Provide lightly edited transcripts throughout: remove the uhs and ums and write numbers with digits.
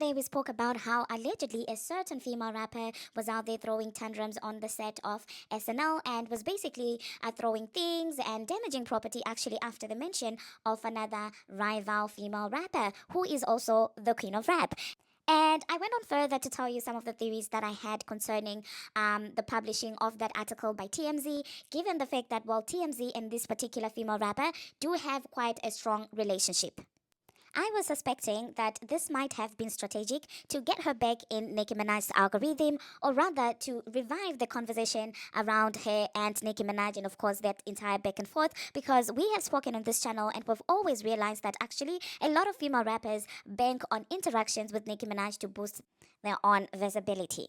Day we spoke about how allegedly a certain female rapper was out there throwing tantrums on the set of SNL and was basically throwing things and damaging property actually after the mention of another rival female rapper who is also the queen of rap. And I went on further to tell you some of the theories that I had concerning the publishing of that article by TMZ, given the fact that, well, TMZ and this particular female rapper do have quite a strong relationship. I was suspecting that this might have been strategic to get her back in Nicki Minaj's algorithm, or rather to revive the conversation around her and Nicki Minaj, and of course that entire back and forth. Because we have spoken on this channel and we've always realized that actually a lot of female rappers bank on interactions with Nicki Minaj to boost their own visibility.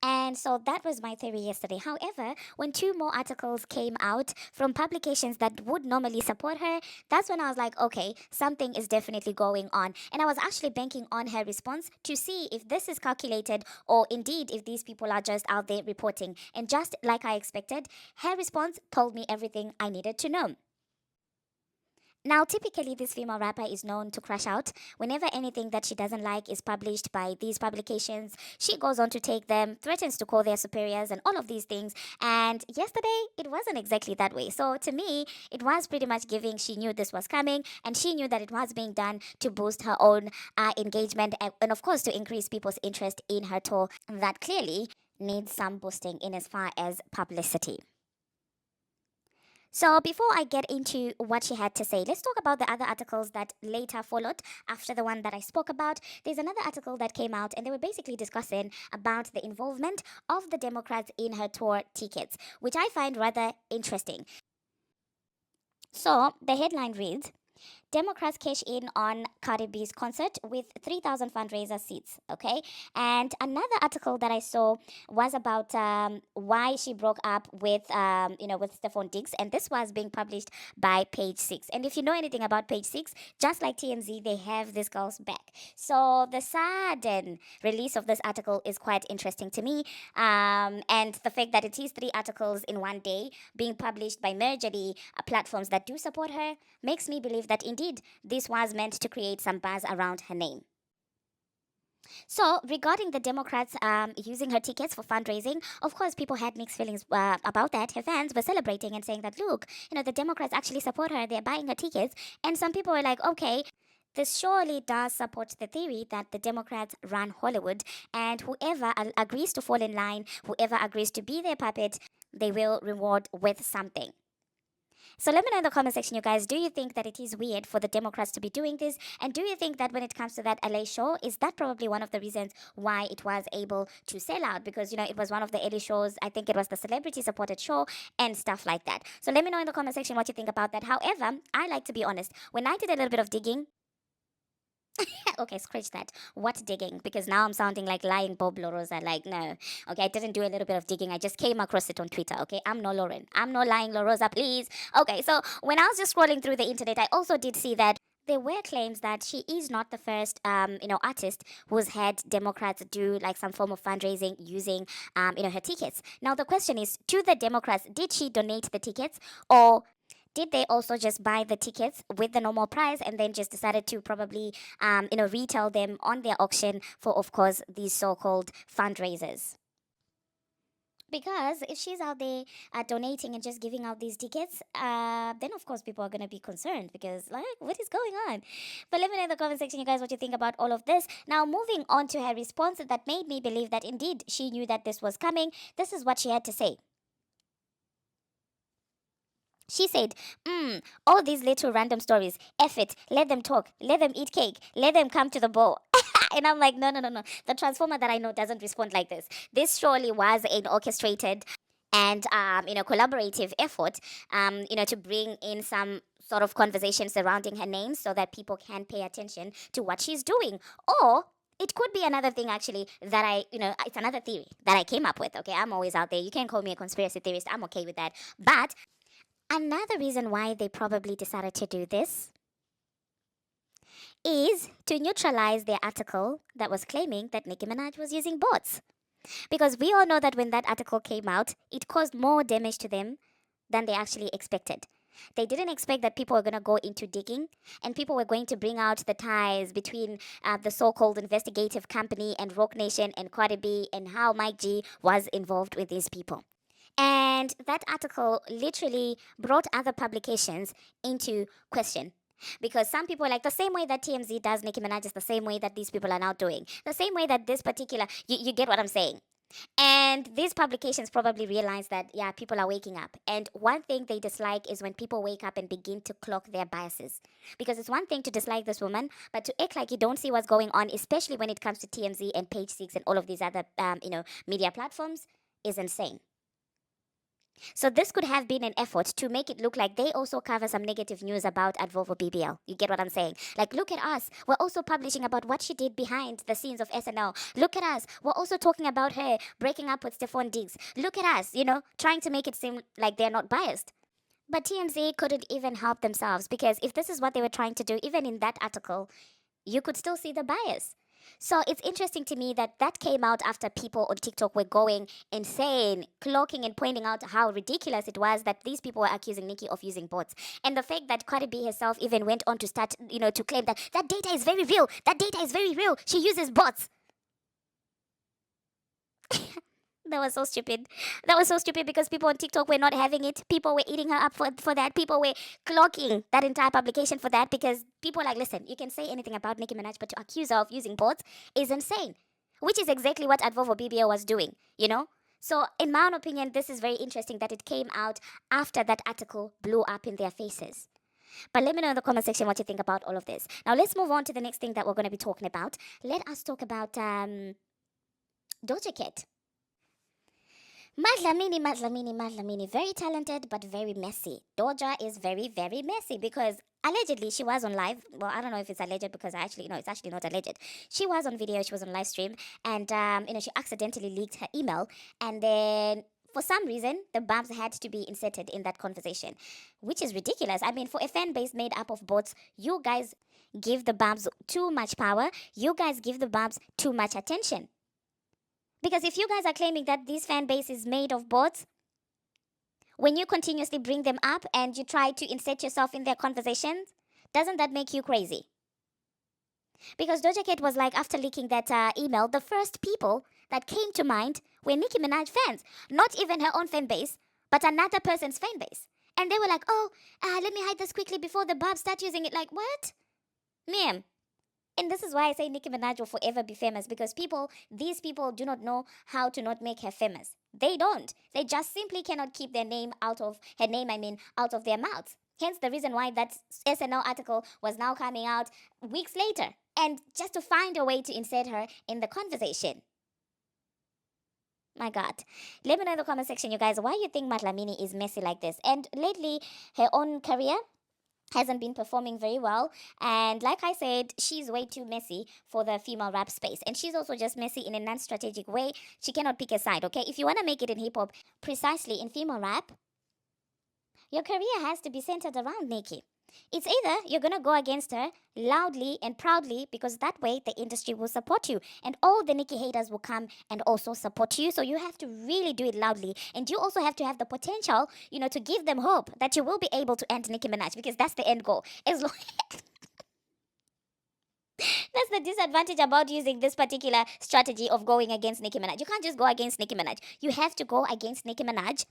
And so that was my theory yesterday. However, when two more articles came out from publications that would normally support her, that's when I was like, okay, something is definitely going on. And I was actually banking on her response to see if this is calculated or indeed if these people are just out there reporting. And just like I expected, her response told me everything I needed to know. Now, typically, this female rapper is known to crash out. Whenever anything that she doesn't like is published by these publications, she goes on to take them, threatens to call their superiors, and all of these things. And yesterday, it wasn't exactly that way. So, to me, it was pretty much giving she knew this was coming, and she knew that it was being done to boost her own engagement and, of course, to increase people's interest in her tour that clearly needs some boosting in as far as publicity. So, before I get into what she had to say, let's talk about the other articles that later followed after the one that I spoke about. There's another article that came out, and they were basically discussing about the involvement of the Democrats in her tour tickets, which I find rather interesting. So, the headline reads, Democrats cash in on Cardi B's concert with 3,000 fundraiser seats. Okay, and another article that I saw was about why she broke up with with Stephon Diggs, and this was being published by Page Six. And if you know anything about Page Six, just like TMZ, they have this girl's back. So the sudden release of this article is quite interesting to me, and the fact that it is three articles in one day being published by majorly platforms that do support her makes me believe that indeed this was meant to create some buzz around her name. So, regarding the Democrats using her tickets for fundraising, of course, people had mixed feelings about that. Her fans were celebrating and saying that, look, the Democrats actually support her, they're buying her tickets. And some people were like, okay, this surely does support the theory that the Democrats run Hollywood, and whoever agrees to fall in line, whoever agrees to be their puppet, they will reward with something. So let me know in the comment section, you guys, do you think that it is weird for the Democrats to be doing this? And do you think that when it comes to that LA show, is that probably one of the reasons why it was able to sell out? Because, it was one of the early shows. I think it was the celebrity supported show and stuff like that. So let me know in the comment section what you think about that. However, I like to be honest. When I did a little bit of digging, okay, scratch that. What digging? Because now I'm sounding like lying Bob Lorosa. Like, no. Okay, I didn't do a little bit of digging. I just came across it on Twitter. Okay, I'm no Lauren. I'm no lying Lorosa, please. Okay, so when I was just scrolling through the internet, I also did see that there were claims that she is not the first, artist who's had Democrats do like some form of fundraising using, her tickets. Now the question is, to the Democrats, did she donate the tickets, or did they also just buy the tickets with the normal price and then just decided to probably, retail them on their auction for, of course, these so-called fundraisers? Because if she's out there donating and just giving out these tickets, then of course people are going to be concerned because, like, what is going on? But let me know in the comment section, you guys, what you think about all of this. Now, moving on to her response that made me believe that indeed she knew that this was coming. This is what she had to say. She said, all these little random stories, F it, let them talk, let them eat cake, let them come to the bowl. And I'm like, no, no, no, no. The transformer that I know doesn't respond like this. This surely was an orchestrated and, collaborative effort, to bring in some sort of conversation surrounding her name so that people can pay attention to what she's doing. Or it could be another thing actually that it's another theory that I came up with. Okay, I'm always out there. You can call me a conspiracy theorist. I'm okay with that. But another reason why they probably decided to do this is to neutralize their article that was claiming that Nicki Minaj was using bots. Because we all know that when that article came out, it caused more damage to them than they actually expected. They didn't expect that people were going to go into digging and people were going to bring out the ties between the so called investigative company and Rock Nation and Cardi B and how Mike G was involved with these people. And that article literally brought other publications into question. Because some people are like the same way that TMZ does Nicki Minaj is the same way that these people are now doing. The same way that this particular, you get what I'm saying. And these publications probably realize that, yeah, people are waking up. And one thing they dislike is when people wake up and begin to clock their biases. Because it's one thing to dislike this woman, but to act like you don't see what's going on, especially when it comes to TMZ and Page Six and all of these other, media platforms, is insane. So this could have been an effort to make it look like they also cover some negative news about Advolvo BBL. You get what I'm saying? Like, look at us. We're also publishing about what she did behind the scenes of SNL. Look at us. We're also talking about her breaking up with Stephon Diggs. Look at us, trying to make it seem like they're not biased. But TMZ couldn't even help themselves because if this is what they were trying to do, even in that article, you could still see the bias. So it's interesting to me that that came out after people on TikTok were going insane, clocking and pointing out how ridiculous it was that these people were accusing Nicki of using bots. And the fact that Cardi B herself even went on to start, to claim that that data is very real. That data is very real. She uses bots. That was so stupid. That was so stupid because people on TikTok were not having it. People were eating her up for that. People were clocking that entire publication for that because people are like, listen, you can say anything about Nicki Minaj, but to accuse her of using bots is insane. Which is exactly what Advolvo BBO was doing. So, in my own opinion, this is very interesting that it came out after that article blew up in their faces. But let me know in the comment section what you think about all of this. Now, let's move on to the next thing that we're going to be talking about. Let us talk about Doja Cat. Madlamini, very talented but very messy. Doja is very, very messy because allegedly she was on live. Well, I don't know if it's alleged because it's actually not alleged. She was on video, she was on live stream, and she accidentally leaked her email, and then for some reason the bumps had to be inserted in that conversation, which is ridiculous. I mean, for a fan base made up of bots, you guys give the bumps too much power. You guys give the bumps too much attention. Because if you guys are claiming that this fan base is made of bots, when you continuously bring them up and you try to insert yourself in their conversations, doesn't that make you crazy? Because Doja Cat was like, after leaking that email, the first people that came to mind were Nicki Minaj fans. Not even her own fan base, but another person's fan base. And they were like, oh, let me hide this quickly before the Barbs start using it. Like, what? Ma'am. And this is why I say Nicki Minaj will forever be famous because these people do not know how to not make her famous. They don't. They just simply cannot keep her name out of their mouths. Hence the reason why that SNL article was now coming out weeks later. And just to find a way to insert her in the conversation. My God. Let me know in the comment section, you guys, why you think Matlamini is messy like this. And lately, her own career hasn't been performing very well, and like I said, she's way too messy for the female rap space, and she's also just messy in a non-strategic way. She cannot pick a side. Okay, if you want to make it in hip-hop, precisely in female rap, your career has to be centered around Nicki. It's either you're gonna go against her loudly and proudly because that way the industry will support you and all the Nicki haters will come and also support you. So you have to really do it loudly, and you also have to have the potential, to give them hope that you will be able to end Nicki Minaj because that's the end goal. As long That's the disadvantage about using this particular strategy of going against Nicki Minaj. You can't just go against Nicki Minaj. You have to go against Nicki Minaj.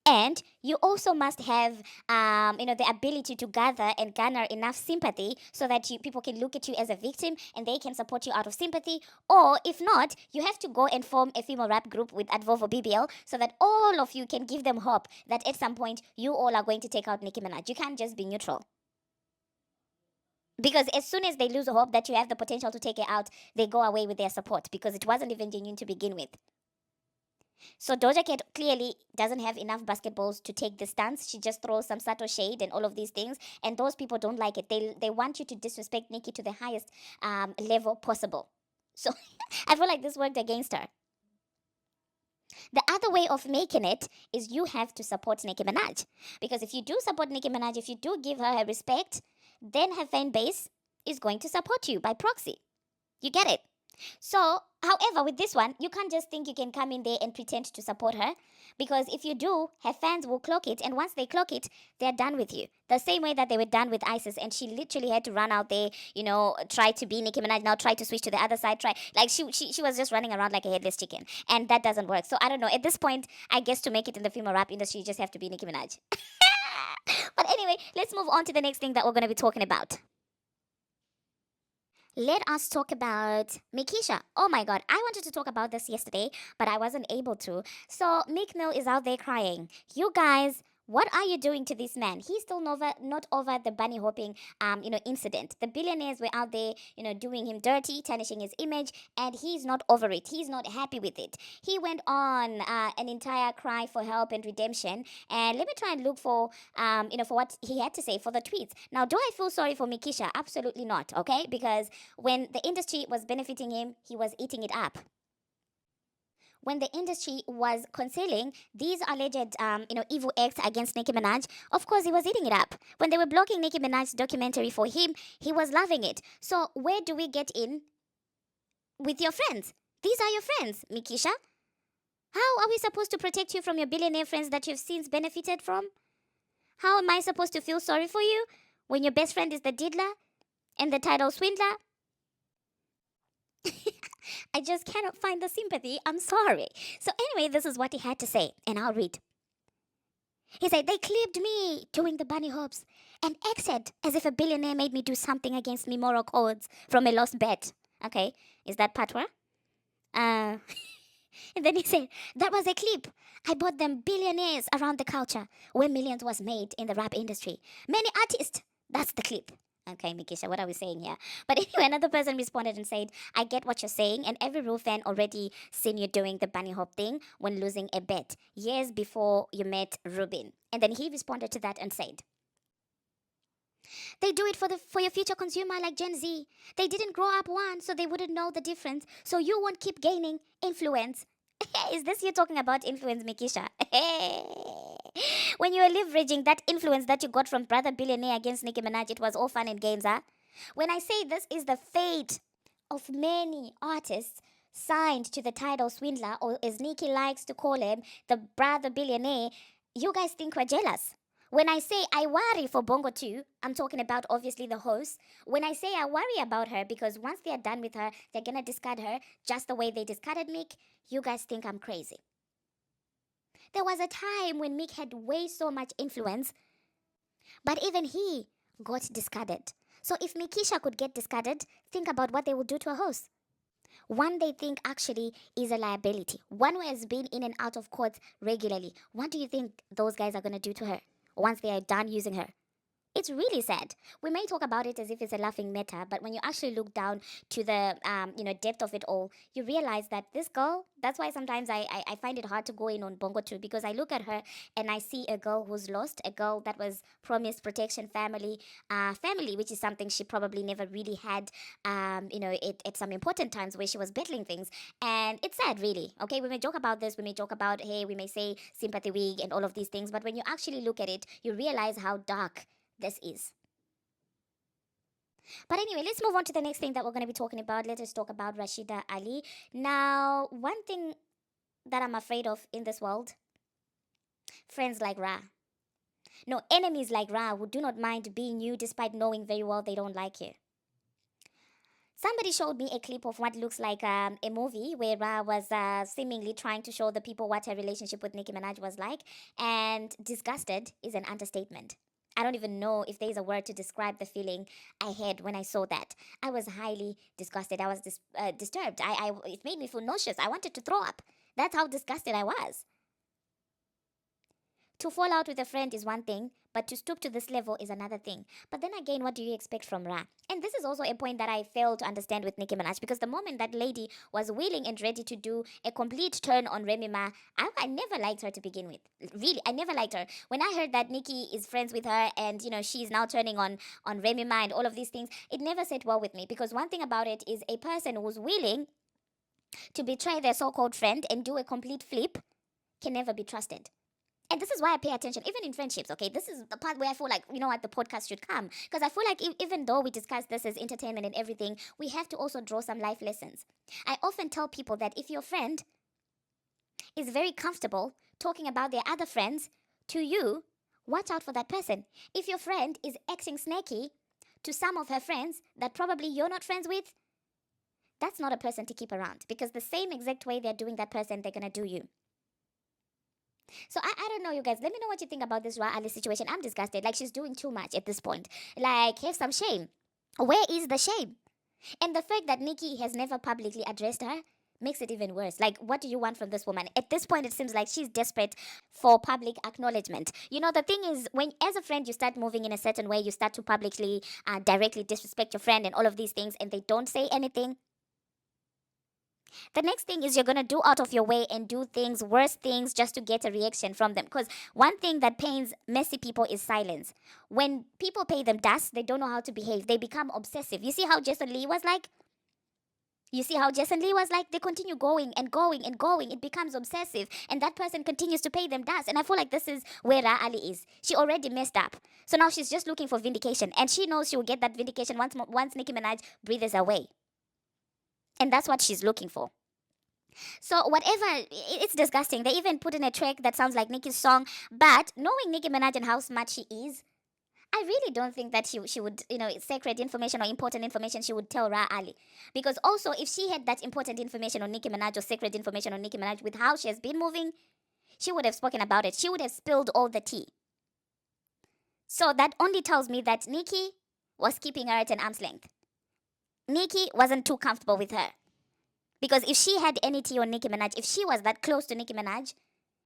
And you also must have, the ability to gather and garner enough sympathy so that people can look at you as a victim and they can support you out of sympathy. Or if not, you have to go and form a female rap group with Advolvo BBL so that all of you can give them hope that at some point you all are going to take out Nicki Minaj. You can't just be neutral. Because as soon as they lose hope that you have the potential to take it out, they go away with their support because it wasn't even genuine to begin with. So Doja Cat clearly doesn't have enough basketballs to take the stance. She just throws some subtle shade and all of these things. And those people don't like it. They want you to disrespect Nicki to the highest level possible. So I feel like this worked against her. The other way of making it is you have to support Nicki Minaj. Because if you do support Nicki Minaj, if you do give her respect, then her fan base is going to support you by proxy. You get it? So, however, with this one, you can't just think you can come in there and pretend to support her Because if you do, her fans will clock it, and once they clock it, they're done with you. The same way that they were done with Isis, and she literally had to run out there, try to be Nicki Minaj, now try to switch to the other side, try like she was just running around like a headless chicken, and that doesn't work. So I don't know. At this point, I guess to make it in the female rap industry, you just have to be Nicki Minaj. But anyway, let's move on to the next thing that we're going to be talking about. Let us talk about Mikisha. Oh my god, I wanted to talk about this yesterday, but I wasn't able to. So Meek Mill is out there crying. You guys, what are you doing to this man? He's still not over the bunny hopping incident. The billionaires were out there, doing him dirty, tarnishing his image, and he's not over it. He's not happy with it. He went on an entire cry for help and redemption. And let me try and look for what he had to say for the tweets. Now, do I feel sorry for Mikisha? Absolutely not, okay? Because when the industry was benefiting him, he was eating it up. When the industry was concealing these alleged, evil acts against Nicki Minaj, of course he was eating it up. When they were blocking Nicki Minaj's documentary for him, he was loving it. So where do we get in with your friends? These are your friends, Mikisha. How are we supposed to protect you from your billionaire friends that you've since benefited from? How am I supposed to feel sorry for you when your best friend is the diddler and the title swindler? I just cannot find the sympathy. I'm sorry. So, anyway, this is what he had to say, and I'll read. He said, they clipped me doing the bunny hops and acted as if a billionaire made me do something against me moral codes from a lost bet. Okay, is that patwa? And then he said, that was a clip. I bought them billionaires around the culture where millions was made in the rap industry. Many artists. That's the clip. Okay, Mikisha, what are we saying here? But anyway, another person responded and said, I get what you're saying, and every real fan already seen you doing the bunny hop thing when losing a bet years before you met Rubin. And then he responded to that and said, they do it for your future consumer like Gen Z. They didn't grow up one, so they wouldn't know the difference. So you won't keep gaining influence. Is this you talking about influence, Mikisha? When you were leveraging that influence that you got from Brother Billionaire against Nicki Minaj, it was all fun and games, huh? When I say this is the fate of many artists signed to the title swindler, or as Nicki likes to call him, the Brother Billionaire, you guys think we're jealous. When I say I worry for Bongo too, I'm talking about obviously the host. When I say I worry about her because once they are done with her, they're gonna discard her just the way they discarded Meek, you guys think I'm crazy. There was a time when Meek had way so much influence, but even he got discarded. So if Mikisha could get discarded, think about what they would do to a host. One they think actually is a liability. One who has been in and out of court regularly. What do you think those guys are going to do to her once they are done using her? It's really sad. We may talk about it as if it's a laughing matter, but when you actually look down to the depth of it all, you realize that this girl. That's why sometimes I find it hard to go in on Bongo too, because I look at her and I see a girl who's lost, a girl that was promised protection, family, which is something she probably never really had. At some important times where she was battling things, and it's sad, really. Okay, we may joke about this, we may joke about we may say sympathy wig and all of these things, but when you actually look at it, you realize how dark this is. But anyway, let's move on to the next thing that we're going to be talking about. Let us talk about Rashida Ali. Now, one thing that I'm afraid of in this world, friends like Ra. No, enemies like Ra who do not mind being you despite knowing very well they don't like you. Somebody showed me a clip of what looks like a movie where Ra was seemingly trying to show the people what her relationship with Nicki Minaj was like, and disgusted is an understatement. I don't even know if there's a word to describe the feeling I had when I saw that. I was highly disgusted. I was disturbed. It made me feel nauseous. I wanted to throw up. That's how disgusted I was. To fall out with a friend is one thing, but to stoop to this level is another thing. But then again, what do you expect from Ra? And this is also a point that I fail to understand with Nicki Minaj, because the moment that lady was willing and ready to do a complete turn on Remy Ma, I never liked her to begin with. Really, I never liked her. When I heard that Nicki is friends with her and, she's now turning on Remy Ma and all of these things, it never sat well with me, because one thing about it is a person who's willing to betray their so-called friend and do a complete flip can never be trusted. And this is why I pay attention, even in friendships, okay? This is the part where I feel like, what, the podcast should come. Because I feel like even though we discuss this as entertainment and everything, we have to also draw some life lessons. I often tell people that if your friend is very comfortable talking about their other friends to you, watch out for that person. If your friend is acting snaky to some of her friends that probably you're not friends with, that's not a person to keep around, because the same exact way they're doing that person, they're gonna do you. So I don't know, you guys. Let me know what you think about this Ra Ali situation. I'm disgusted. Like, she's doing too much at this point. Like, have some shame. Where is the shame? And the fact that Nicki has never publicly addressed her makes it even worse. Like, what do you want from this woman? At this point, it seems like she's desperate for public acknowledgement. You know, the thing is, when as a friend you start moving in a certain way, you start to publicly, directly disrespect your friend and all of these things, and they don't say anything. The next thing is you're going to do out of your way and do things, worse things, just to get a reaction from them. Because one thing that pains messy people is silence. When people pay them dust, they don't know how to behave. They become obsessive. You see how Jason Lee was like? You see how Jason Lee was like? They continue going and going and going. It becomes obsessive. And that person continues to pay them dust. And I feel like this is where Ra Ali is. She already messed up. So now she's just looking for vindication. And she knows she will get that vindication once Nicki Minaj breathes away. And that's what she's looking for. So whatever, it's disgusting. They even put in a track that sounds like Nicki's song. But knowing Nicki Minaj and how smart she is, I really don't think that she would, sacred information or important information she would tell Ra Ali. Because also, if she had that important information on Nicki Minaj or sacred information on Nicki Minaj with how she has been moving, she would have spoken about it. She would have spilled all the tea. So that only tells me that Nicki was keeping her at an arm's length. Nicki wasn't too comfortable with her. Because if she had any tea on Nicki Minaj, if she was that close to Nicki Minaj,